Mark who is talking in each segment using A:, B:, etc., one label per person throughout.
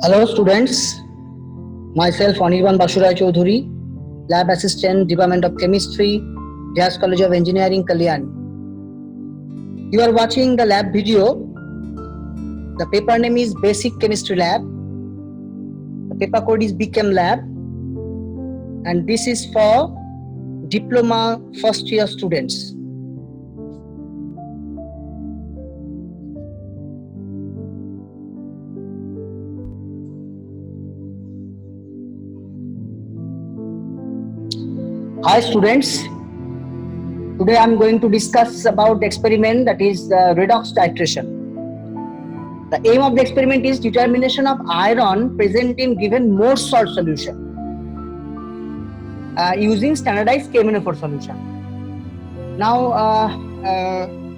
A: Hello students, myself Anirban Bashurai Chaudhuri, Lab Assistant, Department of Chemistry, Jazz College of Engineering, Kalyani. You are watching the lab video. The paper name is Basic Chemistry Lab. The paper code is BChem Lab, and this is for Diploma first year students. Hi students, today I am going to discuss about the experiment that is redox titration. The aim of the experiment is determination of iron present in given Morse salt solution using standardized KMnO4 solution. Now,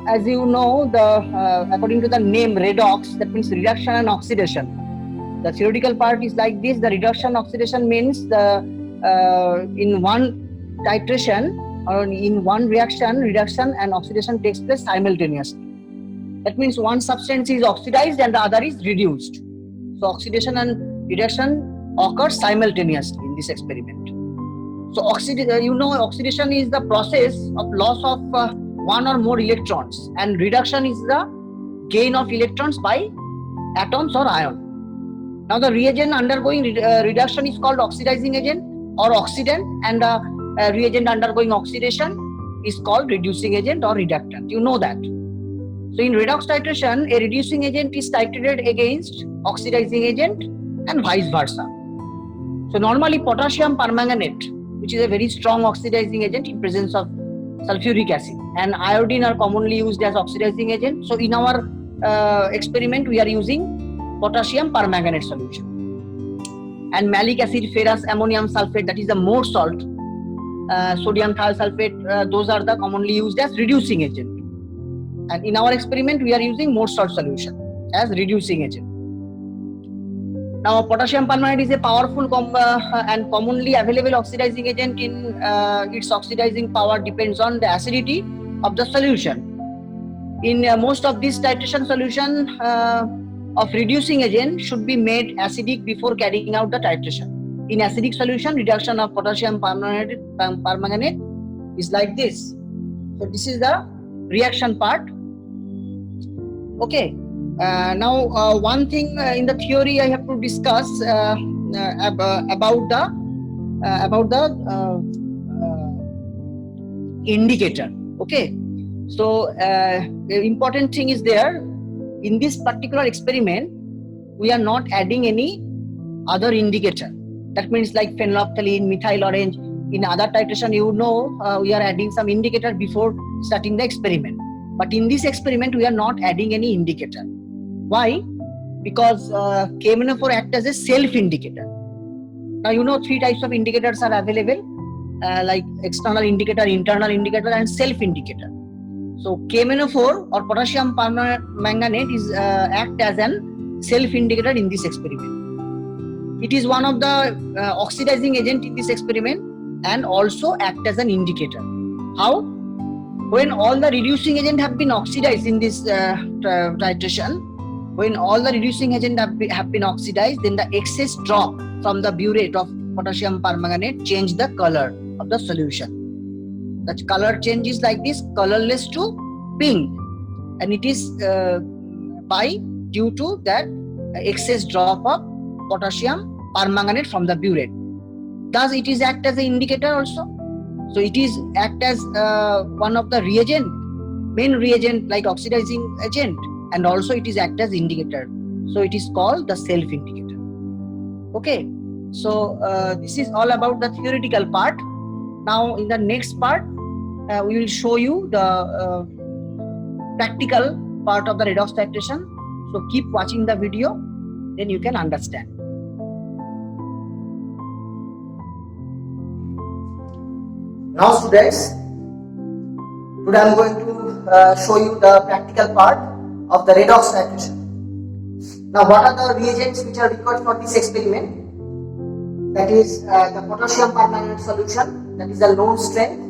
A: as you know, according to the name redox, that means reduction and oxidation. The theoretical part is like this: the reduction oxidation means in one titration or in one reaction, reduction and oxidation takes place simultaneously. That means one substance is oxidized and the other is reduced. So oxidation and reduction occurs simultaneously in this experiment. So oxidation is the process of loss of one or more electrons, and reduction is the gain of electrons by atoms or ion. Now the reagent undergoing reduction is called oxidizing agent or oxidant, and the reagent undergoing oxidation is called reducing agent or reductant. You know that. So in redox titration, a reducing agent is titrated against oxidizing agent and vice versa. So normally potassium permanganate, which is a very strong oxidizing agent in presence of sulfuric acid, and iodine are commonly used as oxidizing agent. So in our experiment, we are using potassium permanganate solution. And malic acid, ferrous ammonium sulfate, that is the Morse salt, sodium thiosulfate, those are the commonly used as reducing agent. And in our experiment, we are using Morse salt solution as reducing agent. Now, potassium permanganate is a powerful and commonly available oxidizing agent. In its oxidizing power depends on the acidity of the solution. In most of these titration solution of reducing agent should be made acidic before carrying out the titration. In acidic solution, reduction of potassium permanganate is like this. So this is the reaction part. Okay. Now one thing in the theory I have to discuss about the indicator. Okay. So the important thing is there, in this particular experiment we are not adding any other indicator. That means like phenolphthalein, methyl orange. In other titration, you know, we are adding some indicator before starting the experiment. But in this experiment, we are not adding any indicator. Why? Because KMnO4 acts as a self-indicator. Now, you know, three types of indicators are available, like external indicator, internal indicator, and self-indicator. So KMnO4 or potassium permanganate is act as an self-indicator in this experiment. It is one of the oxidizing agent in this experiment and also act as an indicator. How? When all the reducing agent have been oxidized in this titration, when all the reducing agent have been oxidized, then the excess drop from the burette of potassium permanganate change the color of the solution. The color change is like this, colorless to pink, and it is due to that excess drop of potassium permanganate from the burette. Thus it is act as an indicator also. So it is act as one of the reagent, main reagent like oxidizing agent, and also it is act as indicator. So it is called the self-indicator. Okay. So this is all about the theoretical part. Now in the next part, we will show you the practical part of the redox titration. So keep watching the video, then you can understand. Now students, today I am going to show you the practical part of the redox titration. Now what are the reagents which are required for this experiment? That is the potassium permanganate solution, that is the known strength.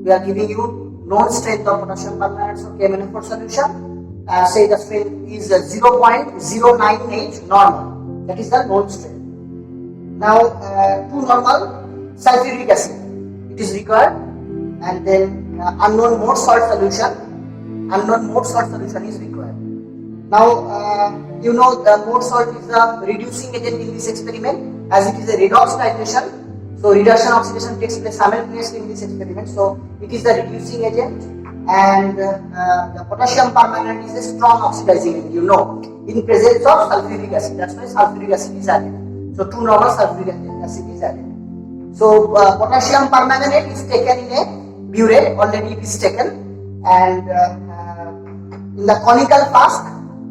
A: We are giving you known strength of potassium permanganate so KMnO4 solution. Say the strength is 0.098 normal. That is the known strength. Now, 2 normal sulfuric acid, it is required, and then unknown mode salt solution. Unknown mode salt solution is required. Now, you know the mode salt is the reducing agent in this experiment, as it is a redox titration. So reduction oxidation takes place simultaneously in this experiment. So it is the reducing agent, and the potassium permanganate is a strong oxidizing agent. You know, in presence of sulfuric acid. That's why sulfuric acid is added. So 2 normal sulfuric acid is added. So potassium permanganate is taken in a burette. Already it is taken, and in the conical flask,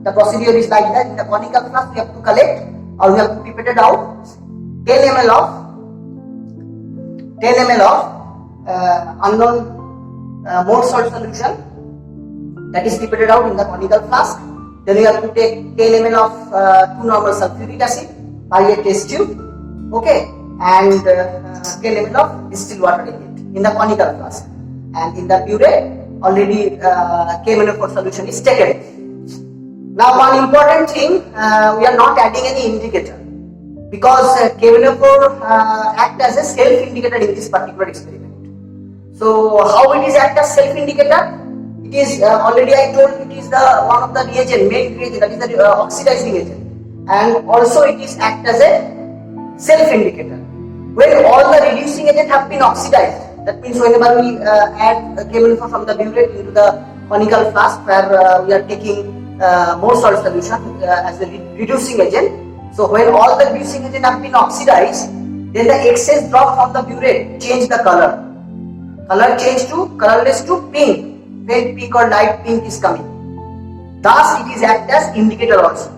A: the procedure is like that. In the conical flask, we have to collect, or we have to pipette it out 10 ml of unknown mode salt solution, that is pipetted out in the conical flask. Then you have to take 10 ml of 2 normal sulfuric acid by a test tube, okay, and 10 ml of distilled water in it in the conical flask. And in the burette, already KMnO4 solution is taken. Now, one important thing, we are not adding any indicator, because KMnO4 act as a self-indicator in this particular experiment. So, how it is act as self-indicator? It is already I told it is the one of the reagent, main reagent, that is the oxidizing agent, and also it is act as a self-indicator. When all the reducing agent have been oxidized, that means whenever we add KMnO4 from the burette into the conical flask where we are taking more salt solution as a reducing agent. So when all the reducing agent have been oxidized, then the excess drop from the burette change the color. Color change to colorless to pink. Faint pink or light pink is coming. Thus it is act as indicator also.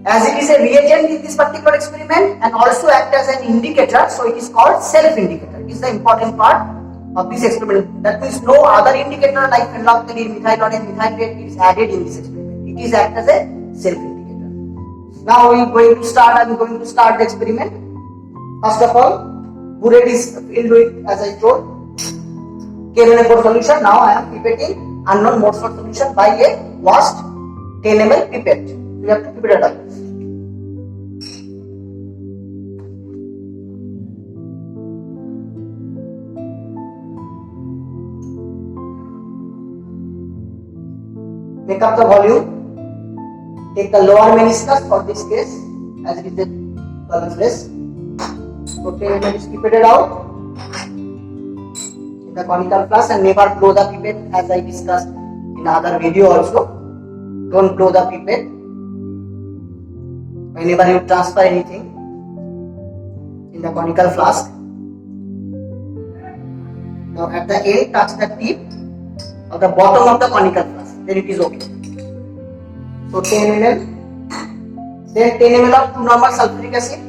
A: As it is a reagent in this particular experiment and also act as an indicator, so it is called self-indicator. It is the important part of this experiment. That means no other indicator like phenolphthalein, methylone, methylate is added in this experiment. It is act as a self-indicator. Now we are going to start. I am going to start the experiment. First of all, burette is filled with, as I told, KMnO4 solution. Now I am pipetting unknown mode salt solution by a washed 10 ml pipette. We have to pipette it up. Make up the volume. Take the lower meniscus for this case, as it is a colorless. So 10 ml is pipetted out in the conical flask, and never blow the pipette, as I discussed in other video also. Don't blow the pipette whenever you transfer anything in the conical flask. Now at the end, touch the tip of the bottom of the conical flask, then it is okay. So 10 ml, then 10 ml of 2 normal sulfuric acid,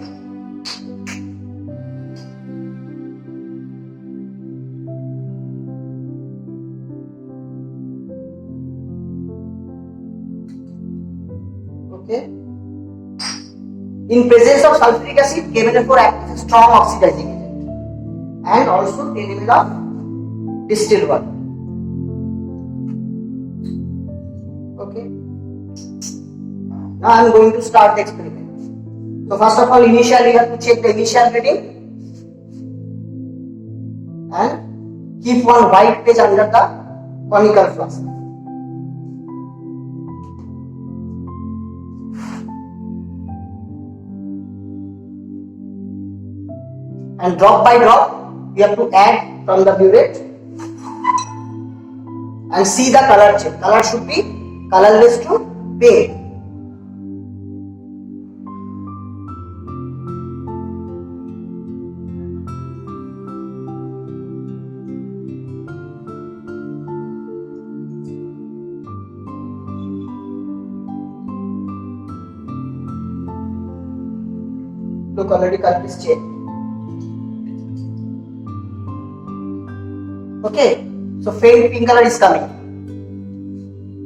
A: okay. In presence of sulfuric acid, KMnO4 acts as a strong oxidizing agent, and also 10 ml of distilled water, okay. Now I am going to start the experiment. So first of all, initially you have to check the initial reading and keep one white page under the conical flask. And drop by drop, you have to add from the burette and see the color change. Color should be colorless to pink. Look, already color is changed. Okay, so faint pink color is coming.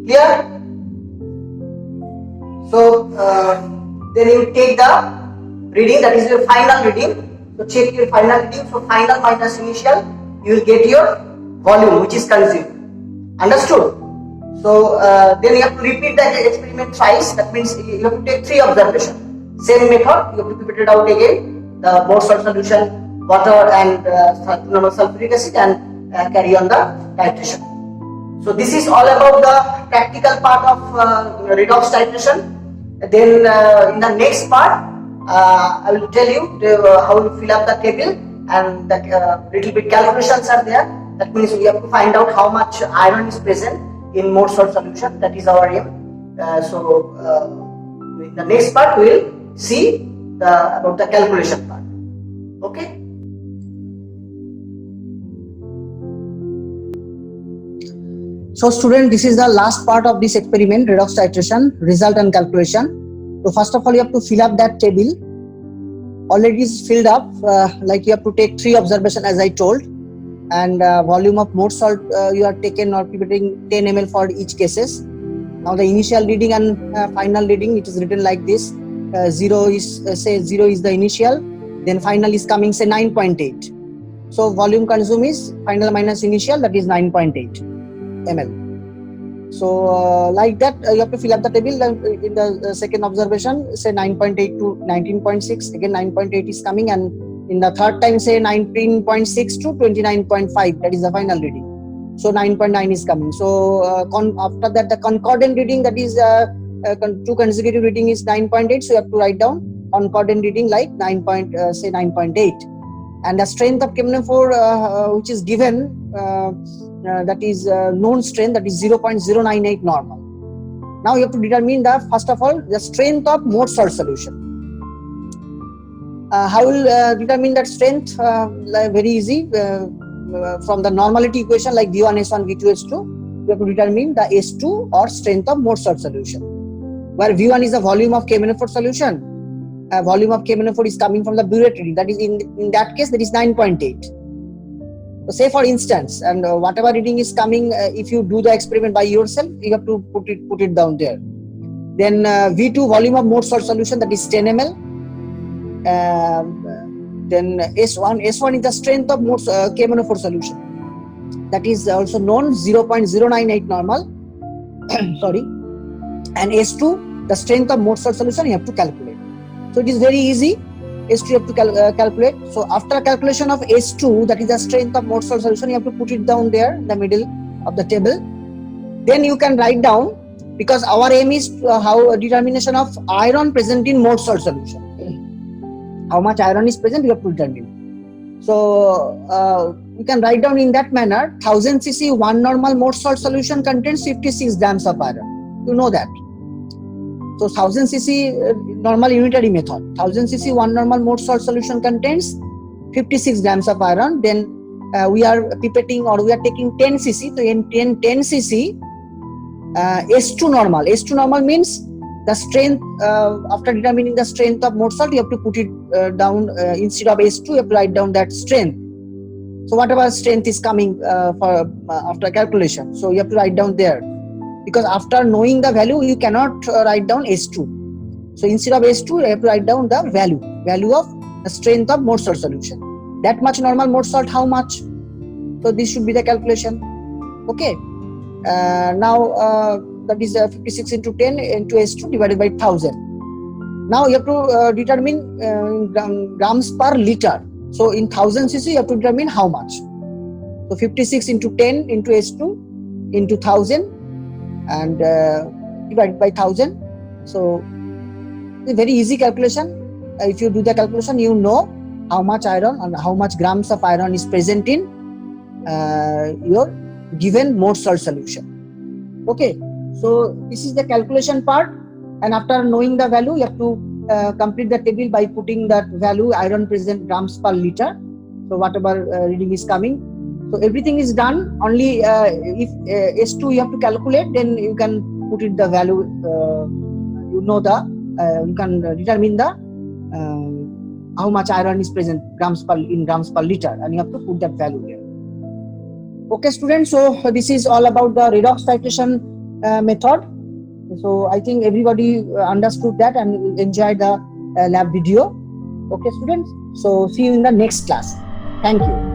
A: Clear? So then you take the reading, that is your final reading. So check your final reading. So final minus initial, you will get your volume which is consumed. Understood? So then you have to repeat the experiment twice. That means you have to take 3 observations. Same method, you have to pipette it out again, the more salt solution, water and normal sulfuric acid, and carry on the titration. So this is all about the practical part of redox titration. Then in the next part, I will tell you how you fill up the table, and the little bit calculations are there. That means we have to find out how much iron is present in more salt solution. That is our aim. In the next part, we will see about the calculation part. Okay. So student, this is the last part of this experiment, redox titration, result and calculation. So first of all, you have to fill up that table. Already is filled up, like you have to take 3 observations as I told, and volume of more salt you are taken or pipetting 10 ml for each cases. Now the initial reading and final reading, it is written like this. 0 is say 0 is the initial, then final is coming say 9.8. So volume consumed is final minus initial, that is 9.8 ml. So like that you have to fill up the table. In the second observation, say 9.8 to 19.6, again 9.8 is coming, and in the third time say 19.6 to 29.5, that is the final reading. So 9.9 is coming. So after that, the concordant reading, that is 2 consecutive reading is 9.8. So you have to write down concordant reading like 9.8, and the strength of KMnO4 which is given, that is known strength, that is 0.098 normal. Now you have to determine the first of all the strength of more salt solution. How will determine that strength? Very easy. From the normality equation like V1 S1 V2 S2, you have to determine the S2 or strength of more salt solution, where V1 is the volume of KMnO4 solution. Volume of KMnO4 is coming from the burette reading, that is in that case that is 9.8. So say for instance, and whatever reading is coming, if you do the experiment by yourself, you have to put it down there. Then V2 volume of more salt solution, that is 10 ml. Then S1 is the strength of more KMnO4 solution, that is also known 0.098 normal. Sorry. And S2, the strength of more salt solution, you have to calculate. So it is very easy. S2 you have to calculate. So after calculation of S2, that is the strength of more salt solution, you have to put it down there in the middle of the table. Then you can write down, because our aim is how determination of iron present in more salt solution. How much iron is present, you have to determine. So you can write down in that manner, 1000 cc 1 normal more salt solution contains 56 grams of iron. You know that. So 1000 cc normal unitary method, 1000 cc 1 normal more salt solution contains 56 grams of iron. Then we are pipetting, or we are taking 10 cc. So in 10 cc S2 normal. S2 normal means the strength, after determining the strength of more salt, you have to put it down, instead of S2 you have to write down that strength. So whatever strength is coming for after calculation, so you have to write down there, because after knowing the value you cannot write down S2. So instead of S2 you have to write down the value of the strength of more salt solution. That much normal more salt, how much? So this should be the calculation. Okay. Now that is 56 into 10 into S2 divided by 1000. Now you have to determine grams per liter. So in 1000 cc you have to determine how much. So 56 into 10 into S2 into 1000 and divided by 1000. So it's a very easy calculation. If you do the calculation, you know how much iron and how much grams of iron is present in your given more salt solution. Okay. So this is the calculation part, and after knowing the value, you have to complete the table by putting that value iron present grams per liter. So whatever reading is coming. So everything is done. Only if S2 you have to calculate, then you can put it the value. You know the you can determine the how much iron is present grams per liter, and you have to put that value there. Okay, students. So this is all about the redox titration method. So I think everybody understood that and enjoyed the lab video. Okay, students. So see you in the next class. Thank you.